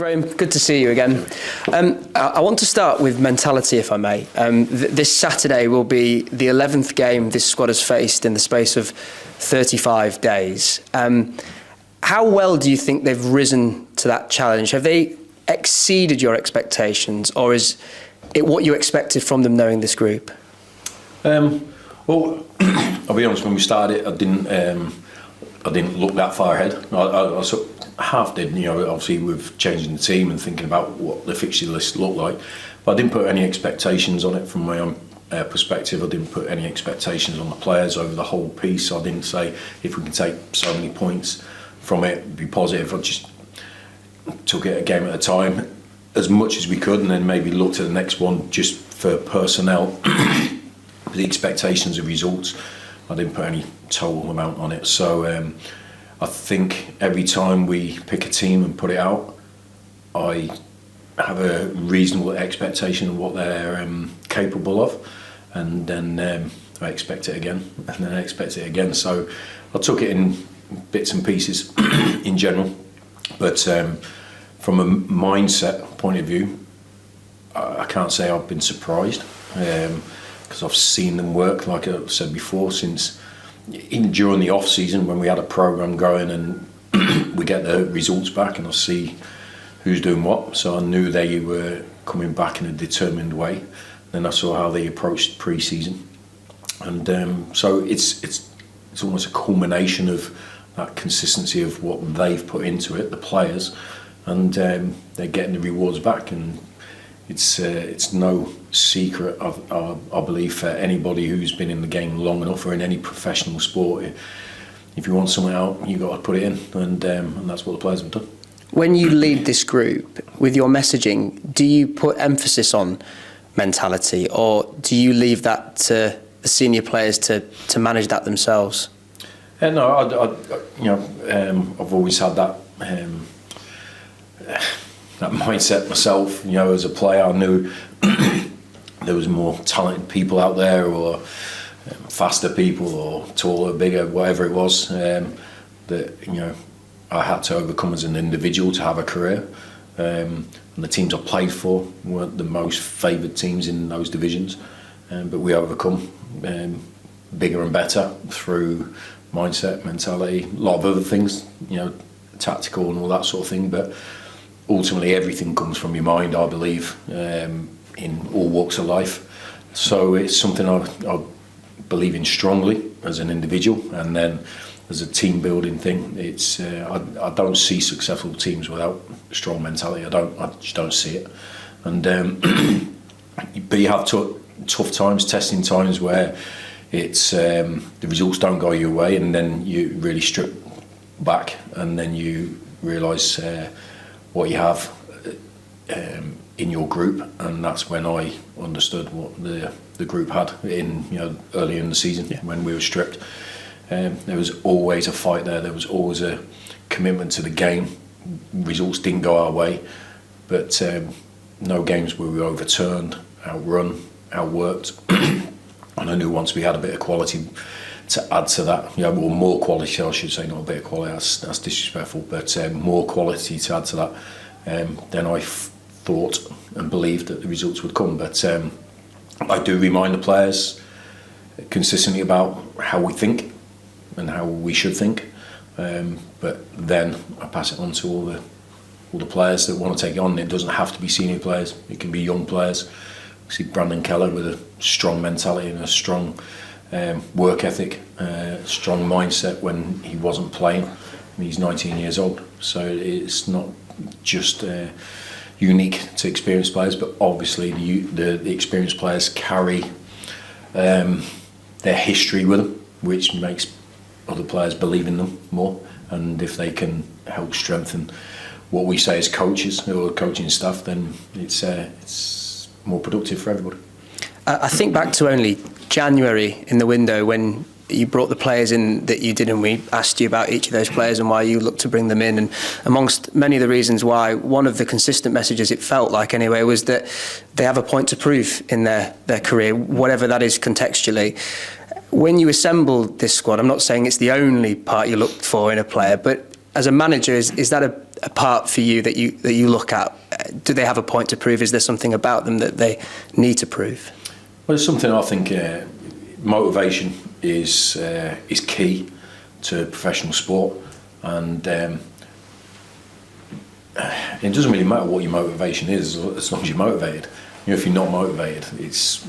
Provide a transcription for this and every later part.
Graham, good to see you again. I want to start with mentality, if I may. This Saturday will be the 11th game this squad has faced in the space of 35 days. How well do you think they've risen to that challenge? Have they exceeded your expectations, or is it what you expected from them knowing this group? Well, I'll be honest, when we started, I didn't look that far ahead. I sort of half did, obviously with changing the team and thinking about what the fixture list looked like. But I didn't put any expectations on it from my own perspective. I didn't put any expectations on the players over the whole piece. I didn't say if we can take so many points from it, be positive. I just took it a game at a time, as much as we could, and then maybe looked at the next one just for personnel. The expectations of results, I didn't put any total amount on it. So I think every time we pick a team and put it out, I have a reasonable expectation of what they're capable of, and then I expect it again, and then I expect it again. So I took it in bits and pieces in general, but from a mindset point of view, I can't say I've been surprised, because I've seen them work, like I said before, since even during the off season when we had a program going and we get the results back and I see who's doing what. So I knew they were coming back in a determined way. Then I saw how they approached pre-season, and so it's almost a culmination of that consistency of what they've put into it, the players, and they're getting the rewards back. And it's no secret, I believe, for anybody who's been in the game long enough or in any professional sport. If you want something out, you got to put it in, and that's what the players have done. When you lead this group with your messaging, do you put emphasis on mentality, or do you leave that to the senior players to manage that themselves? No, I've always had that that mindset myself. As a player, I knew there was more talented people out there, or faster people, or taller, bigger, whatever it was, that I had to overcome as an individual to have a career. And the teams I played for weren't the most favoured teams in those divisions, but we overcome bigger and better through mindset, mentality, a lot of other things, tactical and all that sort of thing. But ultimately, everything comes from your mind, I believe, in all walks of life. So it's something I believe in strongly as an individual, and then as a team building thing. It's I don't see successful teams without a strong mentality. I just don't see it. And but you have tough times, testing times, where it's the results don't go your way, and then you really strip back, and then you realise what you have in your group. And that's when I understood what the group had in early in the season, when we were stripped. There was always a fight there. There was always a commitment to the game. Results didn't go our way, but no games where we were overturned, outrun, outworked. And I knew once we had a bit of quality to add to that, or more quality, I should say, not a bit of quality, that's disrespectful, but more quality to add to that, then I thought and believed that the results would come. But I do remind the players consistently about how we think and how we should think, but then I pass it on to all the players that want to take it on. It doesn't have to be senior players, it can be young players. We see Brandon Keller with a strong mentality and a strong work ethic, strong mindset when he wasn't playing. He's 19 years old, so it's not just unique to experienced players, but obviously the experienced players carry their history with them, which makes other players believe in them more. And if they can help strengthen what we say as coaches or coaching staff, then it's more productive for everybody. I think back to only January in the window when you brought the players in that you did, and we asked you about each of those players and why you looked to bring them in. And amongst many of the reasons why, one of the consistent messages, it felt like anyway, was that they have a point to prove in their career, whatever that is contextually. When you assembled this squad, I'm not saying it's the only part you looked for in a player, but as a manager, is that apart for you that you look at? Do they have a point to prove? Is there something about them that they need to prove? Well, it's something I think motivation is key to professional sport, and it doesn't really matter what your motivation is as long as you're motivated. If you're not motivated, it's.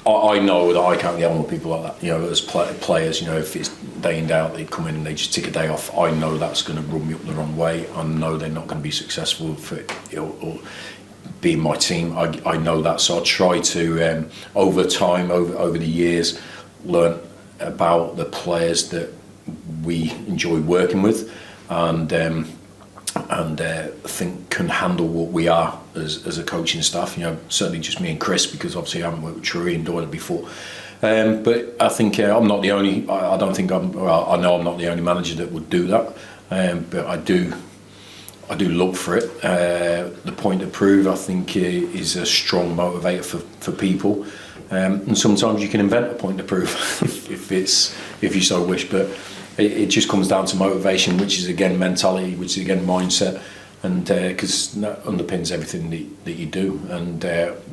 I know that I can't get on with people like that. As players, if it's day in day out, they come in and they just take a day off. I know that's going to rub me up the wrong way. I know they're not going to be successful for or be in my team. I know that, so I try to over time, over the years, learn about the players that we enjoy working with, and think can handle what we are as a coaching staff. Certainly just me and Chris, because obviously I haven't worked with True and Doyle before. But I think I'm not the only. I don't think I'm. Well, I know I'm not the only manager that would do that. But I do look for it. The point to prove, I think, is a strong motivator for people. And sometimes you can invent a point to prove if you so wish. But it just comes down to motivation, which is again mentality, which is again mindset, and because that underpins everything that you do. And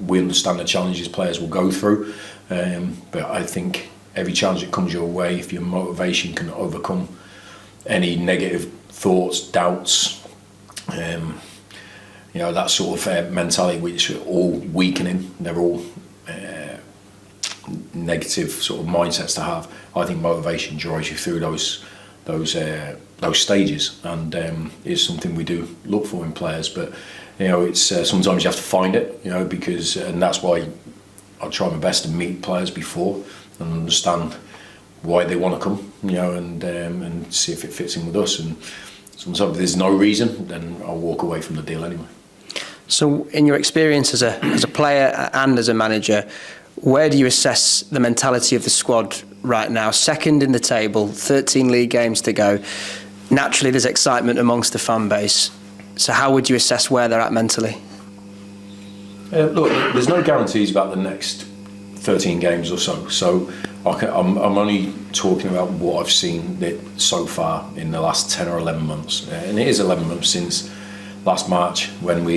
we understand the challenges players will go through, but I think every challenge that comes your way, if your motivation can overcome any negative thoughts, doubts, that sort of mentality, which are all weakening, they're all negative sort of mindsets to have. I think motivation drives you through those stages, and is something we do look for in players. But it's sometimes you have to find it, because, and that's why I try my best to meet players before and understand why they want to come, and see if it fits in with us. And sometimes if there's no reason, then I'll walk away from the deal anyway. So, in your experience as a player and as a manager, where do you assess the mentality of the squad right now? Second in the table, 13 league games to go. Naturally, there's excitement amongst the fan base. So how would you assess where they're at mentally? Look, there's no guarantees about the next 13 games or so. So I'm only talking about what I've seen so far in the last 10 or 11 months. And it is 11 months since last March, when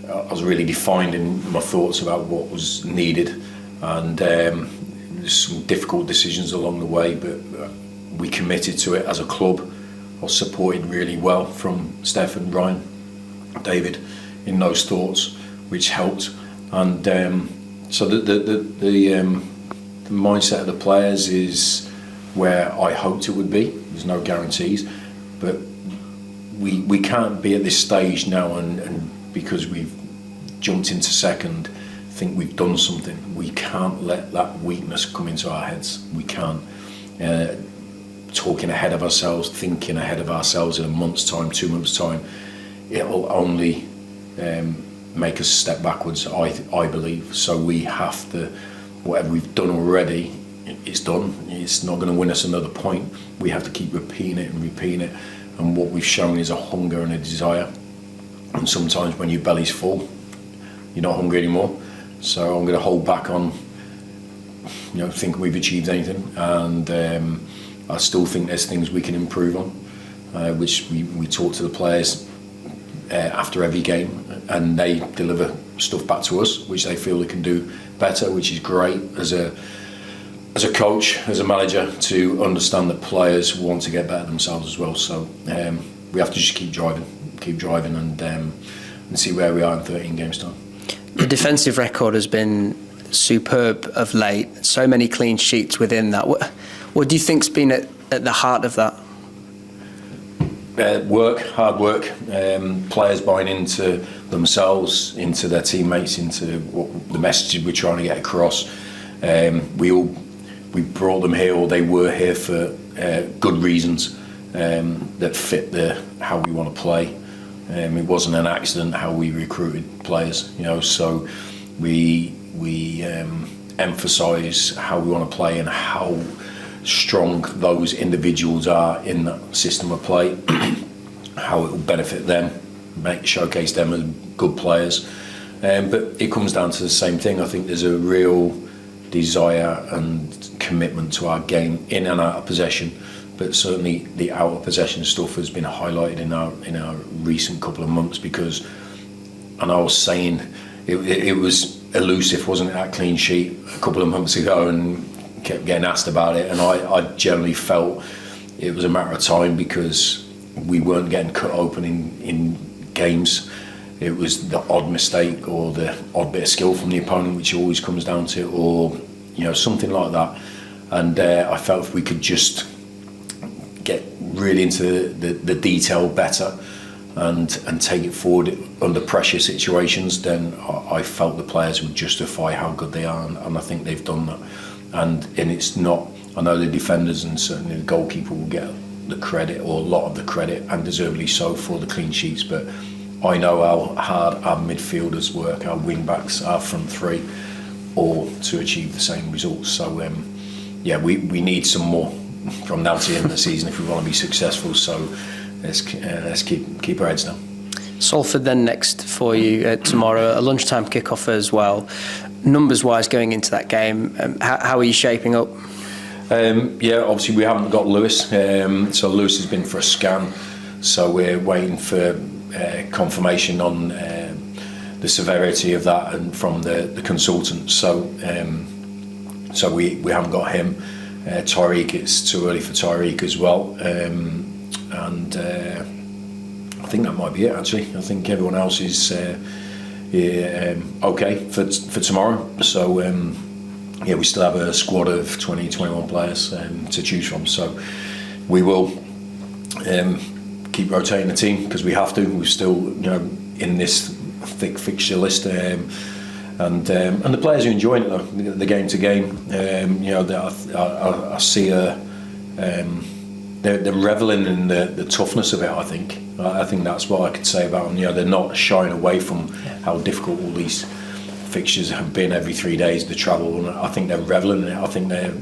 I was really defining my thoughts about what was needed, and there's some difficult decisions along the way, but we committed to it as a club. I was supported really well from Steph and Ryan, David, in those thoughts, which helped. And so the mindset of the players is where I hoped it would be. There's no guarantees, but we can't be at this stage now and because we've jumped into second, think we've done something. We can't let that weakness come into our heads. We can't. Talking ahead of ourselves, thinking ahead of ourselves in a month's time, 2 months' time, it'll only make us step backwards, I believe. So we have to, whatever we've done already, it's done. It's not going to win us another point. We have to keep repeating it. And what we've shown is a hunger and a desire. And sometimes when your belly's full, you're not hungry anymore. So I'm going to hold back on, thinking we've achieved anything. And I still think there's things we can improve on, which we talk to the players after every game, and they deliver stuff back to us, which they feel they can do better, which is great as a coach, as a manager, to understand that players want to get better themselves as well. So we have to just keep driving and see where we are in 13 games time. The defensive record has been superb of late. So many clean sheets within that. What do you think's been at the heart of that? Hard work, players buying into themselves, into their teammates, into the message we're trying to get across. We brought them here, or they were here for good reasons that fit how we want to play. It wasn't an accident how we recruited players, so we emphasise how we want to play and how strong those individuals are in that system of play, how it will benefit them, showcase them as good players. But it comes down to the same thing. I think there's a real desire and commitment to our game in and out of possession but certainly the out of possession stuff has been highlighted in our recent couple of months, because, and I was saying it was elusive, wasn't it, that clean sheet a couple of months ago, and kept getting asked about it, and I generally felt it was a matter of time, because we weren't getting cut open in games. It was the odd mistake or the odd bit of skill from the opponent, which always comes down to, or something like that. And I felt if we could just get really into the detail better and take it forward under pressure situations, then I felt the players would justify how good they are, and I think they've done that. And it's not, I know the defenders and certainly the goalkeeper will get the credit, or a lot of the credit, and deservedly so, for the clean sheets, but I know how hard our midfielders work, our wing backs, our front three, all to achieve the same results. So we need some more from now to the end of the season if we want to be successful. So let's keep our heads down. Salford then next for you tomorrow, a lunchtime kickoff as well. Numbers wise going into that game, how are you shaping up? Obviously we haven't got Lewis, so Lewis has been for a scan, so we're waiting for confirmation on the severity of that, and from the consultant. So we haven't got him. Tyreek, it's too early for Tyreek as well, and I think that might be it actually. I think everyone else is okay for tomorrow. So we still have a squad of 21 players to choose from. So we will keep rotating the team, because we have to. We're still in this thick fixture list, and the players are enjoying it though, the game to game. I see they're reveling in the toughness of it. I think that's what I could say about them. They're not shying away from how difficult all these fixtures have been every 3 days, the travel, and I think they're reveling in it. I think they're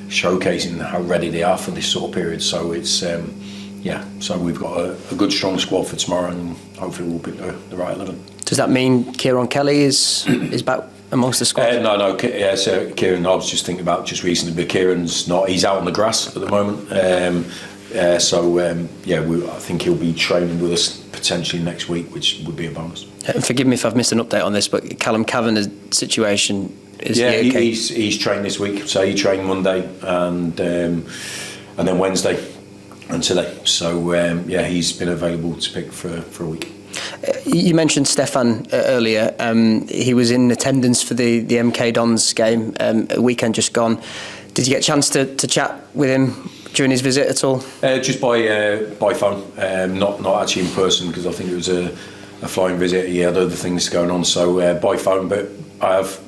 showcasing how ready they are for this sort of period. So it's so we've got a good strong squad for tomorrow, and hopefully we'll pick the right 11. Does that mean Kieran Kelly is back amongst the squad? No. So Kieran, I was just thinking about just recently, but Kieran's not. He's out on the grass at the moment. I think he'll be training with us potentially next week, which would be a bonus. Forgive me if I've missed an update on this, but Callum Kavanagh's situation is he okay? He's trained this week. So he trained Monday and then Wednesday and today. So he's been available to pick for a week. You mentioned Stefan earlier. He was in attendance for the MK Dons game a weekend just gone. Did you get a chance to chat with him during his visit at all? Just by phone, not actually in person, because I think it was a flying visit. He had other things going on, so by phone. But I have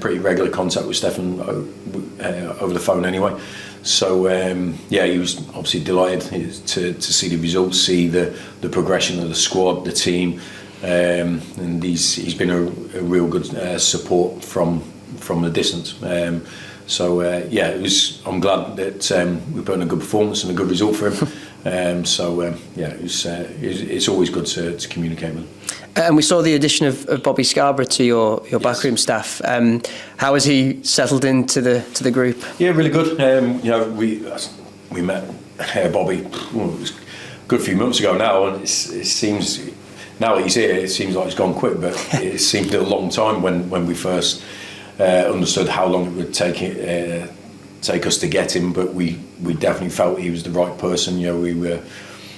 pretty regular contact with Stefan over the phone anyway. So he was obviously delighted to see the results, see the progression of the squad, the team, and he's been a real good support from the distance. It was. I'm glad that we put in a good performance and a good result for him. It's always good to communicate with him. And we saw the addition of Bobby Scarborough to your backroom staff. How has he settled into the group? Yeah, really good. We met Bobby it was a good few months ago now, and it seems now that he's here, it seems like it's gone quick, but it seemed a long time when we first understood how long it would take us to get him. But we definitely felt he was the right person. We were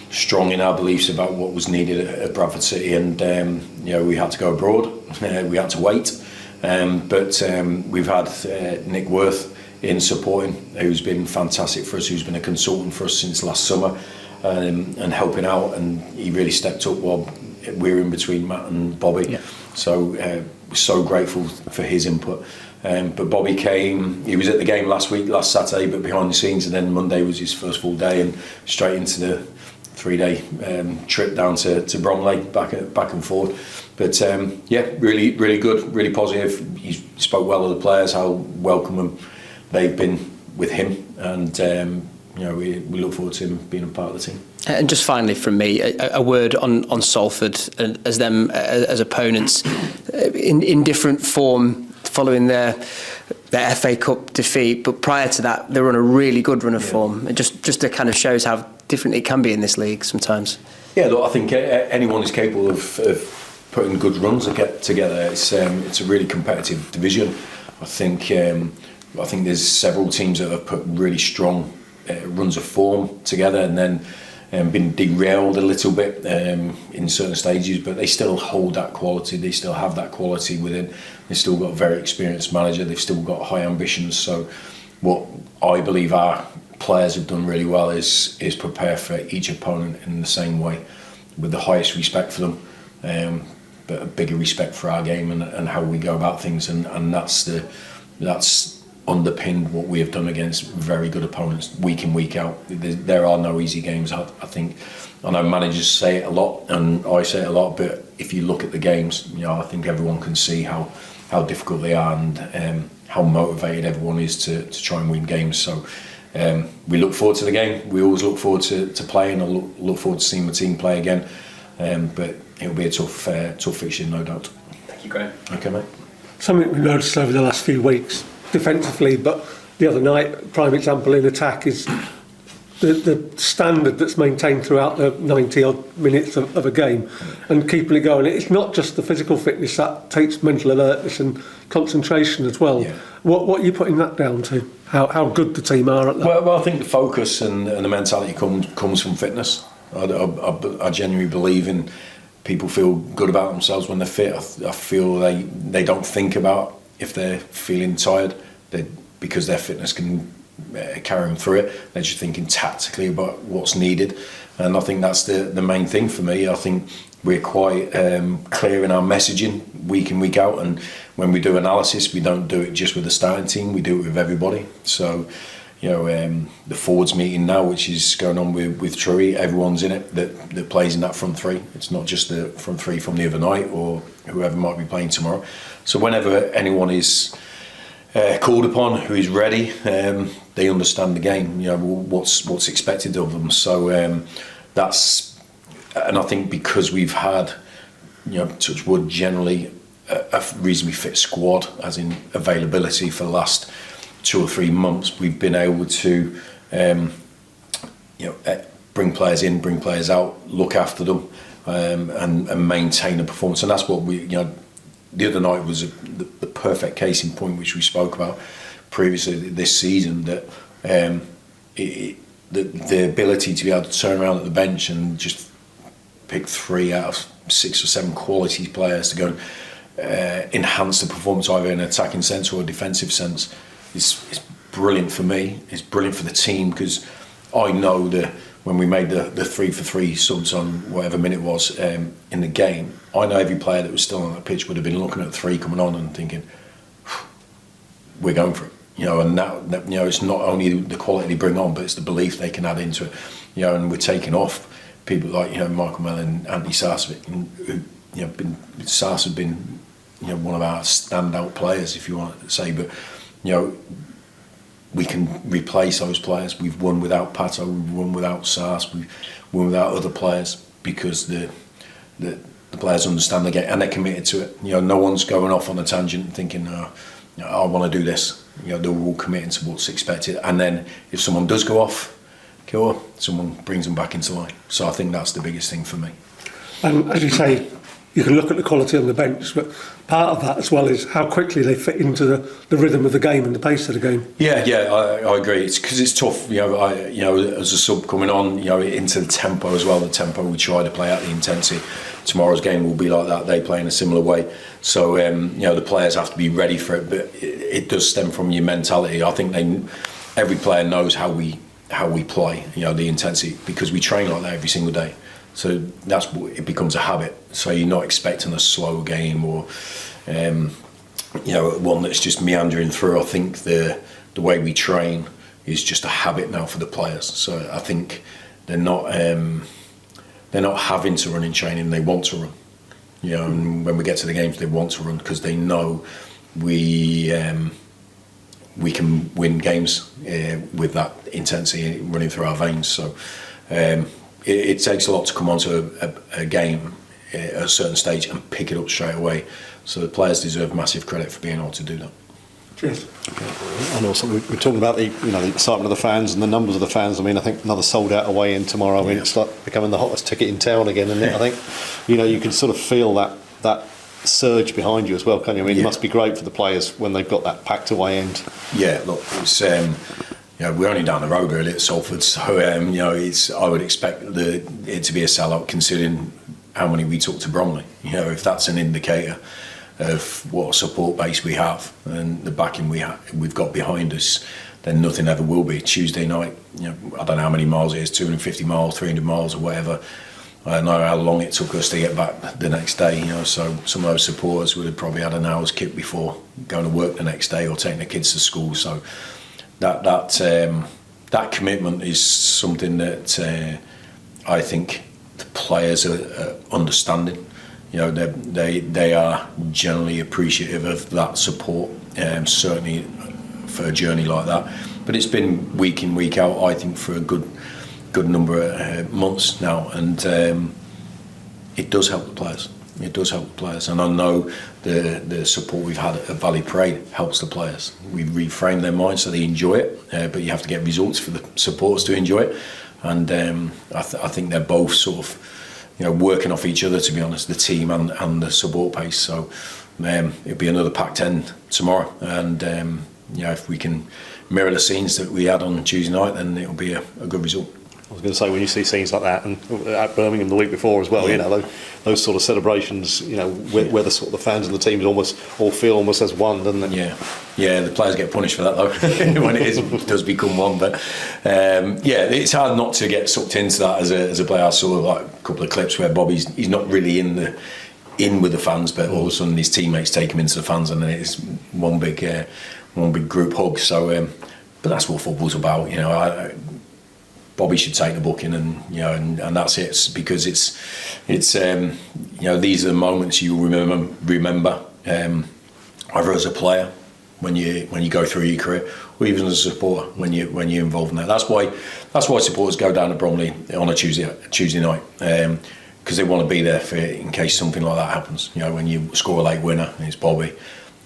strong in our beliefs about what was needed at Bradford City, and we had to go abroad. We had to wait, but we've had Nick Worth in supporting, who's been fantastic for us, who's been a consultant for us since last summer, and helping out, and he really stepped up while we were in between Matt and Bobby. Yeah. So we're so grateful for his input. But Bobby came, he was at the game last Saturday, but behind the scenes, and then Monday was his first full day, and straight into the 3-day trip down to Bromley, back and forth. But really good, really positive. He spoke well of the players, how welcome they've been with him, and we look forward to him being a part of the team. And just finally from me, a word on Salford as them as opponents in different form, following their their FA Cup defeat, but prior to that, they were on a really good run of form. It just kind of shows how different it can be in this league sometimes. Yeah, look, I think anyone is capable of putting good runs together. It's a really competitive division. I think there's several teams that have put really strong runs of form together and then been derailed a little bit in certain stages, but they still hold that quality. They still have that quality within. They've still got a very experienced manager. They've still got high ambitions. So what I believe our players have done really well is prepare for each opponent in the same way, with the highest respect for them, but a bigger respect for our game and how we go about things, and that's underpinned what we have done against very good opponents week in, week out. There are no easy games. I think I know managers say it a lot and I say it a lot, but if you look at the games, I think everyone can see how difficult they are and how motivated everyone is to try and win games. So we look forward to the game. We always look forward to playing. I look forward to seeing the team play again, but it'll be a tough fixture, no doubt. Thank you, Graham. Okay, mate. Something we've noticed over the last few weeks defensively, but the other night, prime example in attack is the standard that's maintained throughout the 90 odd minutes of a game and keeping it going. It's not just the physical fitness, that takes mental alertness and concentration as well. Yeah. What are you putting that down to? How good the team are at that? Well, I think the focus and the mentality comes from fitness. I genuinely believe in people feel good about themselves when they're fit. I feel they don't think about if they're feeling tired, because their fitness can carry them through it. They're just thinking tactically about what's needed, and I think that's the main thing for me. I think we're quite clear in our messaging week in, week out, and when we do analysis, we don't do it just with the starting team, we do it with everybody. So the forwards meeting now, which is going on with Trui, everyone's in it that plays in that front three. It's not just the front three from the other night or whoever might be playing tomorrow. So whenever anyone is called upon, who is ready, they understand the game. What's expected of them. So and I think because we've had, touch wood, generally a reasonably fit squad, as in availability for the last 2 or 3 months, we've been able to bring players in, bring players out, look after them, and maintain a performance. And that's what we, the other night was the perfect case in point, which we spoke about previously this season, that the ability to be able to turn around at the bench and just pick 3 out of 6 or 7 quality players to go and enhance the performance either in an attacking sense or a defensive sense is brilliant for me. It's brilliant for the team, because I know that when we made the 3-for-3 subs on whatever minute it was in the game, I know every player that was still on the pitch would have been looking at 3 coming on and thinking, we're going for it. And that it's not only the quality they bring on, but it's the belief they can add into it. And we're taking off people like Michael Mellon, Andy Sarcevic, who Sars has been one of our standout players, if you want to say, but we can replace those players. We've won without Pato, we've won without Sars, we've won without other players, because the players understand the game and they're committed to it. No one's going off on a tangent and thinking, I want to do this. They're all committing to what's expected, and then if someone does go off, someone brings them back into line. So I think that's the biggest thing for me. And as you say, you can look at the quality on the bench, but part of that as well is how quickly they fit into the rhythm of the game and the pace of the game. Yeah, I agree. It's because it's tough. As a sub coming on, into the tempo as well. The tempo we try to play at, the intensity. Tomorrow's game will be like that. They play in a similar way. So the players have to be ready for it. But it does stem from your mentality. I think every player knows how we play. The intensity, because we train like that every single day. So it becomes a habit. So you're not expecting a slow game or one that's just meandering through. I think the way we train is just a habit now for the players. So I think they're not having to run in training. They want to run. And when we get to the games, they want to run because they know we can win games with that intensity running through our veins. So. It takes a lot to come onto a game at a certain stage and pick it up straight away. So the players deserve massive credit for being able to do that. Cheers. And also we're talking about the excitement of the fans and the numbers of the fans. I mean, I think another sold out away in tomorrow. I mean, it's like becoming the hottest ticket in town again, and I think you can sort of feel that surge behind you as well, can't you? I mean, it must be great for the players when they've got that packed away end. Yeah, look, it's we're only down the road really at Salford, so I would expect it to be a sellout considering how many we took to Bromley. If that's an indicator of what support base we have and the backing we've got behind us, then nothing ever will be. Tuesday night, I don't know how many miles it is, 250 miles, 300 miles or whatever. I don't know how long it took us to get back the next day, so some of those supporters would have probably had an hour's kit before going to work the next day or taking their kids to school. So that commitment is something that I think the players are understanding. They are generally appreciative of that support, certainly for a journey like that. But it's been week in, week out, I think, for a good number of months now, and it does help the players. It does help the players, and I know the support we've had at Valley Parade helps the players. We've reframed their minds so they enjoy it, but you have to get results for the supporters to enjoy it, and I think they're both sort of working off each other, to be honest, the team and the support pace. So it'll be another packed end tomorrow, and if we can mirror the scenes that we had on Tuesday night, then it'll be a good result. I was going to say, when you see scenes like that, and at Birmingham the week before as well, those sort of celebrations, where the sort of the fans and the teams almost all feel almost as one, doesn't it? Yeah, the players get punished for that though when it does become one. But it's hard not to get sucked into that as a player. I saw like a couple of clips where he's not really in with the fans, but all of a sudden his teammates take him into the fans, and then it's one big group hug. So, but that's what football's about, Bobby should take the booking, and and that's it. It's because it's these are the moments you remember either as a player when you go through your career, or even as a supporter when you're involved in that. That's why supporters go down to Bromley on a Tuesday night, because they want to be there in case something like that happens. When you score a late winner and it's Bobby,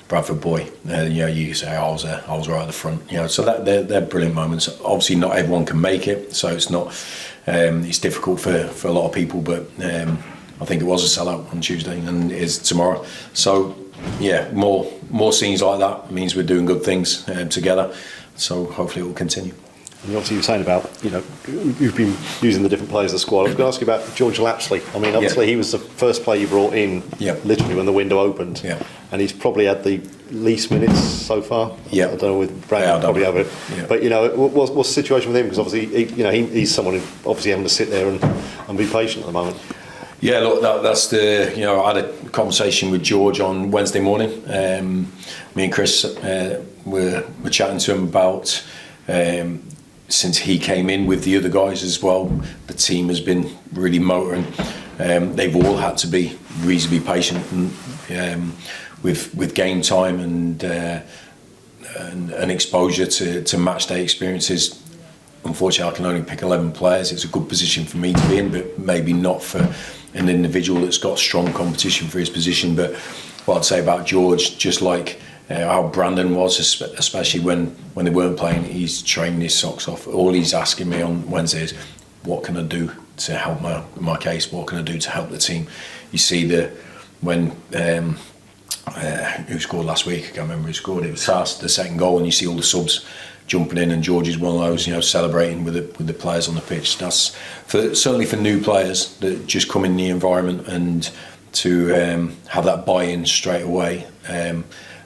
Bradford boy, you say, I was right at the front. So they're brilliant moments. Obviously, not everyone can make it, so it's not. It's difficult for a lot of people, but I think it was a sellout on Tuesday, and it is tomorrow. So more scenes like that means we're doing good things together. So hopefully it will continue. And obviously you were saying about, you've been using the different players of the squad. I was going to ask you about George Lapsley. I mean, obviously he was the first player you brought in literally when the window opened. Yeah. And he's probably had the least minutes so far. Yeah. I don't know, with Brad probably have it. Yeah. But, what's the situation with him? Because obviously, he's someone who obviously having to sit there and be patient at the moment. Yeah, look, that's the, I had a conversation with George on Wednesday morning. Me and Chris were chatting to him about, since he came in with the other guys as well, the team has been really motoring. They've all had to be reasonably patient with game time and exposure to match day experiences. Unfortunately, I can only pick 11 players. It's a good position for me to be in, but maybe not for an individual that's got strong competition for his position. But what I'd say about George, just like how Brandon was, especially when they weren't playing, he's training his socks off. All he's asking me on Wednesday is, what can I do to help my case? What can I do to help the team? You see when who scored last week? I can't remember who scored. It was Sass, the second goal, and you see all the subs jumping in, and George is one of those, celebrating with the players on the pitch. That's certainly for new players that just come in the environment, and to have that buy-in straight away.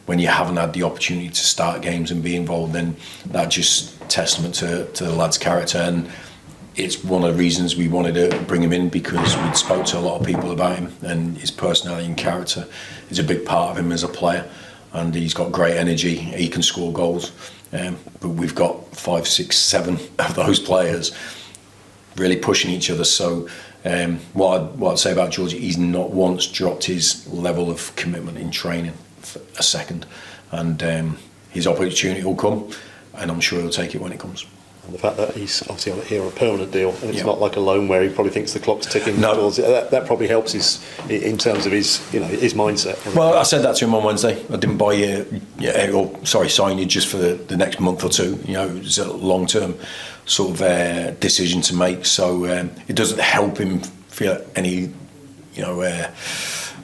When you haven't had the opportunity to start games and be involved, then that's just testament to the lad's character. And it's one of the reasons we wanted to bring him in, because we'd spoke to a lot of people about him, and his personality and character is a big part of him as a player. And he's got great energy, he can score goals. But we've got 5, 6, 7 of those players really pushing each other. So what I'd say about George, he's not once dropped his level of commitment in training for a second, and his opportunity will come, and I'm sure he'll take it when it comes. And the fact that he's obviously here on a permanent deal, and it's not like a loan where he probably thinks the clock's ticking. No. Towards it. That probably helps in terms of his mindset. Well, I said that to him on Wednesday. I didn't sign you just for the next month or two. It was a long-term sort of decision to make. So it doesn't help him feel any,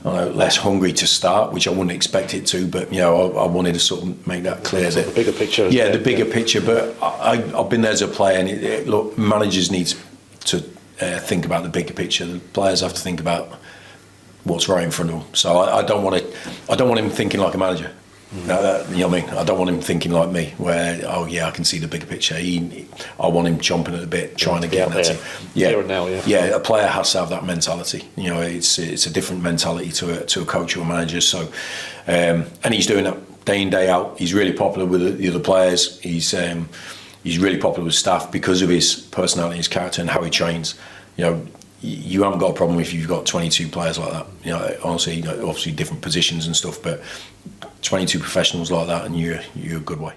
less hungry to start, which I wouldn't expect it to. But I wanted to sort of make that clear. The bigger picture. Yeah, the bigger picture. But I've been there as a player, and look, managers need to think about the bigger picture. The players have to think about what's right in front of them. So I don't want him thinking like a manager. No, you know what I mean? I don't want him thinking like me, where I can see the bigger picture. I want him chomping at the bit, trying to get that. Here and now, a player has to have that mentality. It's a different mentality to a coach or a manager. So, and he's doing that day in, day out. He's really popular with the other players. He's really popular with staff because of his personality, his character, and how he trains. You haven't got a problem if you've got 22 players like that. Honestly, obviously different positions and stuff, but 22 professionals like that, and you're a good way.